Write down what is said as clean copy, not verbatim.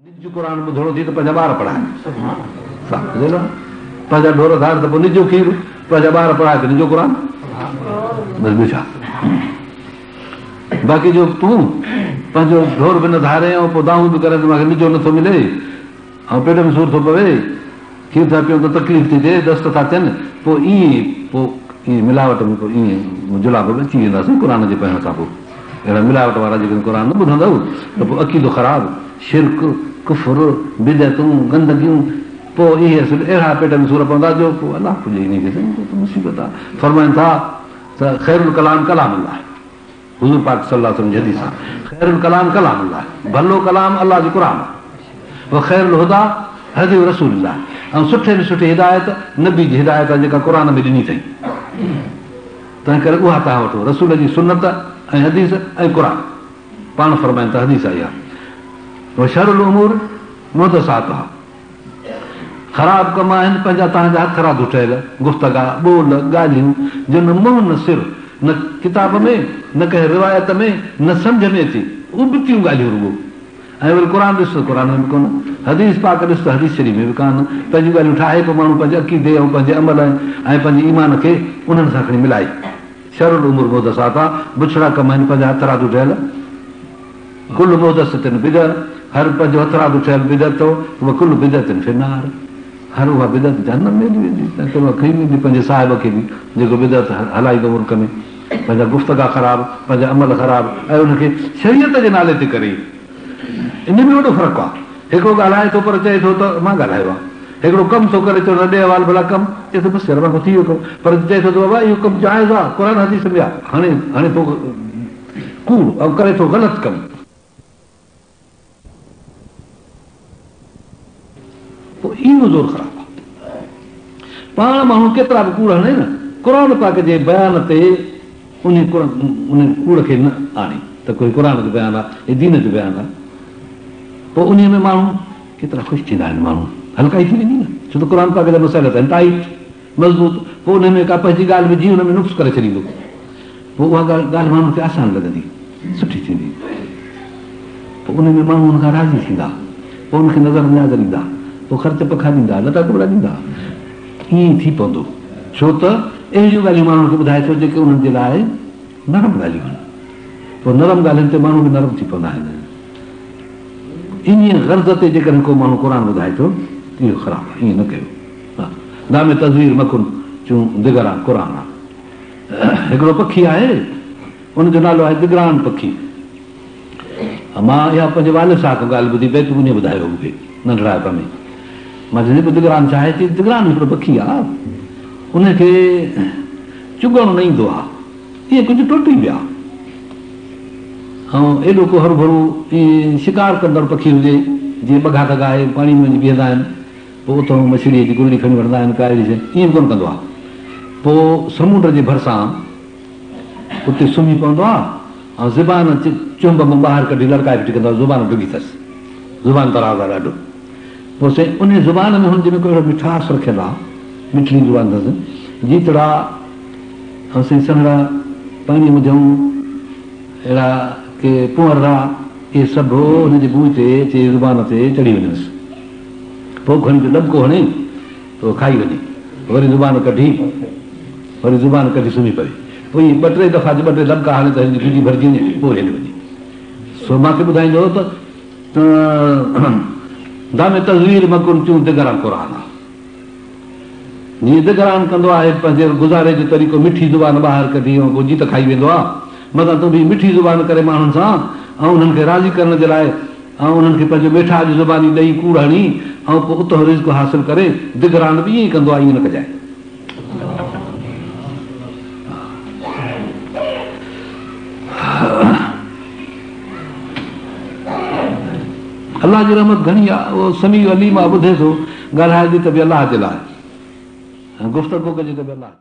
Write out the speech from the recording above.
कुरान ॿुधणो थी त पंहिंजा ॿार पढ़ाए पंहिंजा ढोर धार त पोइ निजो खीर पंहिंजा ॿार पढ़ाए त निजो क़ुरान बसि ॿियो छा। बाक़ी जो तूं पंहिंजो ढोर बि न धारे ऐं पोइ दाऊं बि करे त मूंखे निजो नथो मिले ऐं पेट में सूर थो पवे खीर था पियूं त तकलीफ़ थी थिए दस्त था थियनि पोइ ईअं मिलावट में पोइ ईअं जुलाब बि अची वेंदासीं क़ुर जे पहिरियों खां पोइ। अहिड़ा मिलावट वारा जेके क़ुर न ॿुधंदव त पोइ अक़ीदो ख़राब शिरक कुफर बिदतूं गंदगियूं पोइ इहे अहिड़ा पेट में सूर पवंदा जो पोइ अलाह पुॼे इन खे मुसीबत आहे। फरमाइनि था त ख़ैरुल कलाम कलाम अल्लाह हुज़ूर पाक सल्लल्लाहु अलैहि वसल्लम जी हदीस आहे ख़ैरुल कलाम कलाम अल्लाह भलो कलाम अल्लाह जो क़ुर आहे व ख़ैरुल हुदा हदी रसूलुल्लाह ऐं सुठे में सुठी हिदायत नबी जी हिदायत आहे जेका क़ुर में ॾिनी अथई तंहिं करे उहा तव्हां वठो रसूल जी सुनत ऐं हदीस ऐं क़ुर पाण फरमाइनि था हदीस आई आहे शरुल उमूर मुहदसात आहे ख़राब कम आहिनि पंहिंजा तव्हांजा हथरादू ठहियल गुफ़्तगा ॿोल ॻाल्हियूं जो न मुंहुं न सिर न किताब में न कंहिं रिवायत में न सम्झ में अचे उबतियूं ॻाल्हियूं रुॻो ऐं वरी क़ुर ॾिस त क़ुर में बि कोन हदीस पाक ॾिस त हदीस शरीफ़ में बि कान पंहिंजूं ॻाल्हियूं ठाहे पोइ माण्हू पंहिंजे अक़ीदे ऐं पंहिंजे अमल ऐं पंहिंजे ईमान खे उन्हनि सां खणी मिलाए शरुल उमूर मुहदसात आहे बुछड़ा कम आहिनि पंहिंजा हथरादू ठहियल कुल मुहदसतिन बिदअत हर पंहिंजो हथरादू ठहियल बिदअत उहा कुल बिदअतिन फिनार हर उहा बिदअत जहन्नम में हली वेंदी खई वेंदी पंहिंजे साहिब खे बि जेको बिदअत हलाईंदो मुल्क में पंहिंजा गुफ़्तगा ख़राब पंहिंजा अमल ख़राब ऐं उनखे शरीयत जे नाले ते करे इन में वॾो फ़र्क़ु आहे। हिकिड़ो ॻाल्हाए थो पर चए थो त मां ॻाल्हायो आहे हिकिड़ो कमु थो करे थो न ॾे अवाल भला कमु चए थो बसि मां थी वियो कमु पर चए थो बाबा इहो कमु जाइज़ आहे क़ुर हदीस में आहे हाणे थो कूड़ ऐं करे थो ग़लति कमु पोइ इहो ज़ोर ख़राबु आहे। पाण माण्हू केतिरा बि कूड़ हणे न क़ुर पाक जे बयान ते उन कूड़ खे न आणे त कोई क़ुर जो बयानु आहे हे दीन जो बयानु आहे पोइ उन में माण्हू केतिरा ख़ुशि थींदा आहिनि माण्हू हल्काई थी वेंदी न छो त क़ुर पाक जा मसइला आहिनि टाइट मज़बूत पोइ उन में का पंहिंजी ॻाल्हि विझी हुन में नुक्स करे छॾींदो पोइ उहा ॻाल्हि माण्हू खे आसान लॻंदी सुठी थींदी पोइ उन में माण्हू हुन खां राज़ी थींदा पोइ उनखे नज़र न्याज़ ॾींदा पोइ ख़र्च पखा ॾींदा लटा कपिड़ा ॾींदा ईअं थी पवंदो छो त अहिड़ियूं ॻाल्हियूं माण्हुनि खे ॿुधाए थो जेके उन्हनि जे लाइ नरम ॻाल्हियूं आहिनि पोइ नरम ॻाल्हियुनि ते माण्हू बि नरम थी पवंदा आहिनि। इन ग़र्ज़ ते जेकॾहिं को माण्हू क़ुर ॿुधाए थो इहो ख़राबु आहे ईअं न कयो नामे तज़वीर मकुन चूं दिगरान क़ुर आहे हिकिड़ो पखी आहे उनजो नालो आहे दिगरान पखी मां इहा पंहिंजे वालिद साहिब खां ॻाल्हि ॿुधी पई तूं उन ॿुधायो मूंखे नंढिड़ाइप में मां चवंदी दिगरान छा आहे चई दिगरान हिकिड़ो पखी आहे उनखे चुगणो न ईंदो आहे ईअं कुझु टुटी विया ऐं एॾो को हरू भरू ईअं शिकार कंदड़ पखी हुजे जीअं बघा दगा आहे पाणी में वञी बीहंदा आहिनि पोइ उतां मछलीअ जी गुरड़ी खणी वठंदा आहिनि काई शइ ईअं कोन कंदो आहे पोइ समुंड जे भरिसां उते सुम्ही पवंदो आहे ऐं ज़ुबान चुंब में ॿाहिरि कढी लड़काए फिटी कंदो आहे ज़ुबान डुगी अथसि ज़ुबान तराज़ आहे ॾाढो पोइ साईं उन ज़ुबान में हुनजे में को अहिड़ो मिठास रखियलु आहे मिठड़ी ज़ुबान अथसि जीतड़ा ऐं साईं सन्हड़ा पाणी मुझूं अहिड़ा के पुअरा इहे सभु हुनजे बूह ते अचे ज़ुबान ते चढ़ी वञसि पोइ खणी लॿको हणे पोइ खाई वञे वरी ज़ुबान कढी सुम्ही पवे पोइ ॿ टे दफ़ा ॿ टे लॿका हाणे त हिनजी गुजी भरिजी वञे पोइ हेॾे वञे सो मूंखे ॿुधाईंदो त दामे तज़वीर मकुन चूं दिगरान क़ुर आहे जीअं दिगरान कंदो आहे पंहिंजे गुज़ारे जो तरीक़ो मिठी ज़ुबान ॿाहिरि कढी ऐं पोइ जीत खाई वेंदो आहे मथां तूं बि मिठी ज़ुबान करे माण्हुनि सां ऐं उन्हनि खे राज़ी करण जे लाइ ऐं उन्हनि खे पंहिंजो वेठा जी ज़ुबानी ॾेई कूड़ हणी ऐं पोइ उतां रिज़्क़ हासिल करे दिगरान बि ईअं ई कंदो आहे ईअं न कजाए। अलाह जी रहमत घणी आहे उहो समी अलीम आहे ॿुधे थो ॻाल्हाए थी त बि अलाह जे लाइ गुफ़्तगू कजे त बि अलाह